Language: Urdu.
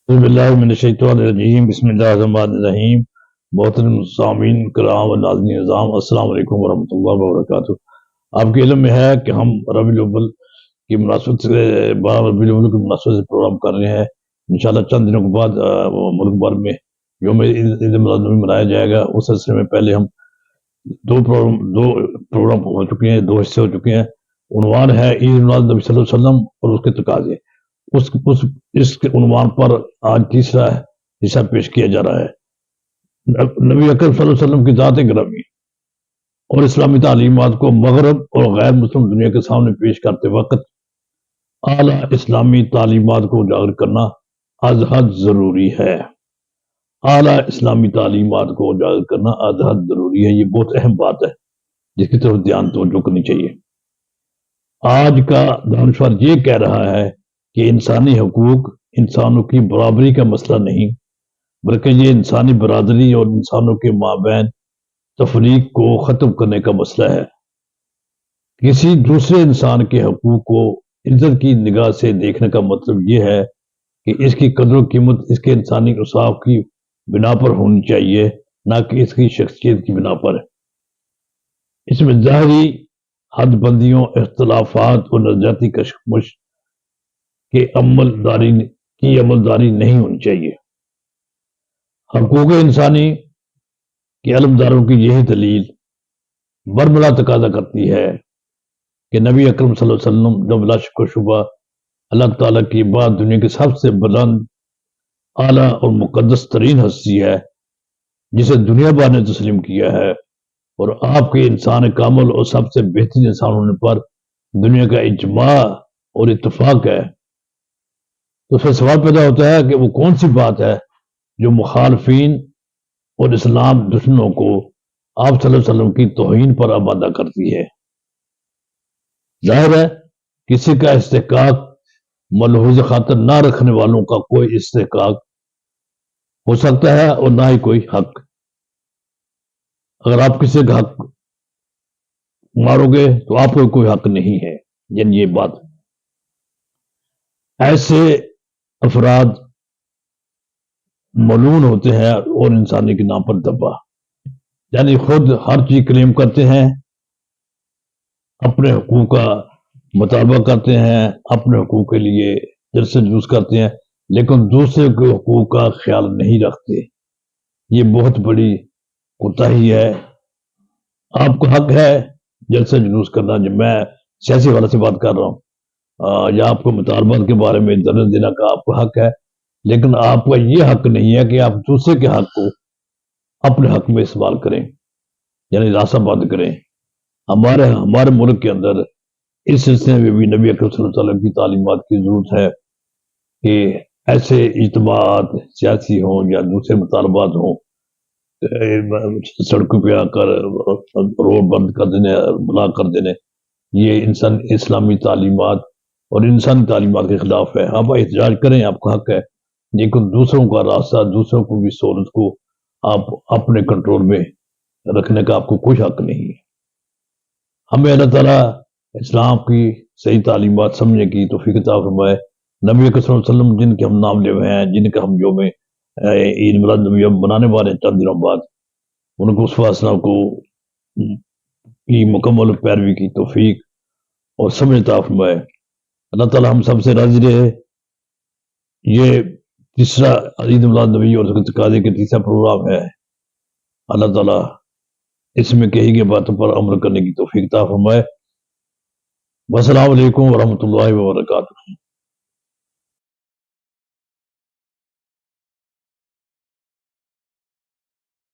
اعوذ باللہ من الشیطان الرجیم، بسم اللہ الرحمن الرحیم۔ محترم سامعین کرام و ناظرین نظام، السلام علیکم ورحمۃ اللہ وبرکاتہ۔ آپ کے علم میں ہے کہ ہم ربیع الاول کی مناسبت سے ربیع الاول کی مناسبت سے پروگرام کر رہے ہیں۔ انشاءاللہ چند دنوں کے بعد ملک بھر میں یوم عید میلاد النبی منایا جائے گا۔ اس سلسلے میں پہلے ہم دو پروگرام ہو چکے ہیں، دو حصے ہو چکے ہیں۔ عنوان ہے عید میلاد نبی صلی اللہ علیہ وسلم اور اس کے تقاضے۔ اس کے عنوان پر آج تیسرا حصہ پیش کیا جا رہا ہے۔ نبی اکرم صلی اللہ علیہ وسلم کی ذات گرامی اور اسلامی تعلیمات کو مغرب اور غیر مسلم دنیا کے سامنے پیش کرتے وقت اعلیٰ اسلامی تعلیمات کو اجاگر کرنا از حد ضروری ہے۔ اعلیٰ اسلامی تعلیمات کو اجاگر کرنا از حد ضروری ہے، یہ بہت اہم بات ہے جس کی طرف دھیان توجہ کرنی چاہیے۔ آج کا دانشور یہ کہہ رہا ہے کہ انسانی حقوق انسانوں کی برابری کا مسئلہ نہیں، بلکہ یہ انسانی برادری اور انسانوں کے مابین تفریق کو ختم کرنے کا مسئلہ ہے۔ کسی دوسرے انسان کے حقوق کو عزت کی نگاہ سے دیکھنے کا مطلب یہ ہے کہ اس کی قدر و قیمت اس کے انسانی اوصاف کی بنا پر ہونی چاہیے، نہ کہ اس کی شخصیت کی بنا پر۔ اس میں ظاہری حد بندیوں، اختلافات اور نظریاتی کشمکش کی عملداری نہیں ہونی چاہیے۔ حقوق انسانی کے علمداروں کی یہی دلیل برملا تقاضا کرتی ہے کہ نبی اکرم صلی اللہ علیہ وسلم جو بلا شک و شبہ اللہ تعالیٰ کی بعد دنیا کی سب سے بلند، اعلیٰ اور مقدس ترین ہستی ہے، جسے دنیا بھر نے تسلیم کیا ہے، اور آپ کے انسان کامل اور سب سے بہترین انسان ہونے پر دنیا کا اجماع اور اتفاق ہے۔ تو پھر سوال پیدا ہوتا ہے کہ وہ کون سی بات ہے جو مخالفین اور اسلام دشمنوں کو آپ صلی اللہ علیہ وسلم کی توہین پر آمادہ کرتی ہے؟ ظاہر ہے کسی کا استحقاق ملحوظ خاطر نہ رکھنے والوں کا کوئی استحقاق ہو سکتا ہے اور نہ ہی کوئی حق۔ اگر آپ کسی کا حق مارو گے تو آپ کو کوئی حق نہیں ہے، یعنی یہ بات ایسے افراد ملعون ہوتے ہیں اور انسانی کے نام پر دبا، یعنی خود ہر چیز کلیم کرتے ہیں، اپنے حقوق کا مطالبہ کرتے ہیں، اپنے حقوق کے لیے جلسے جلوس کرتے ہیں، لیکن دوسرے کے حقوق کا خیال نہیں رکھتے۔ یہ بہت بڑی کوتاہی ہے۔ آپ کو حق ہے جلسے جلوس کرنا، جب میں سیاسی والا سے بات کر رہا ہوں، یا آپ کو مطالبات کے بارے میں درج دینا کا آپ کو حق ہے، لیکن آپ کا یہ حق نہیں ہے کہ آپ دوسرے کے حق کو اپنے حق میں استعمال کریں، یعنی راستہ بند کریں۔ ہمارے ملک کے اندر اس سلسلے میں بھی نبی اکرم صلی اللہ علیہ وسلم کی تعلیمات کی ضرورت ہے کہ ایسے اجتماعات سیاسی ہوں یا دوسرے مطالبات ہوں، سڑکوں پہ آ کر روڈ بند کر دینے، بلاک کر دینے، یہ اسلامی تعلیمات اور انسانی تعلیمات کے خلاف ہے۔ آپ احتجاج کریں، آپ کا حق ہے، لیکن دوسروں کا راستہ، دوسروں کو بھی سہولت کو آپ اپنے کنٹرول میں رکھنے کا آپ کو کوئی حق نہیں ہے۔ ہمیں اللہ تعالیٰ اسلام کی صحیح تعلیمات سمجھنے کی توفیق عطا فرمائے۔ نبی اکرم صلی اللہ علیہ وسلم جن کے ہم نام لے ہوئے ہیں، جن کا ہم یوم عید میلاد النبی منانے والے ہیں چند دنوں بعد، ان کو اس فاصلہ کو کی مکمل پیروی کی توفیق اور سمجھ عطا فرمائے۔ اللہ تعالیٰ ہم سب سے راضی رہے۔ یہ تیسرا عید میلاد نبی اور اس کے تقاضے کے تیسرا پروگرام ہے۔ اللہ تعالیٰ اس میں کہی گئی باتوں پر عمل کرنے کی توفیق عطا فرمائے۔ السلام علیکم ورحمۃ اللہ وبرکاتہ۔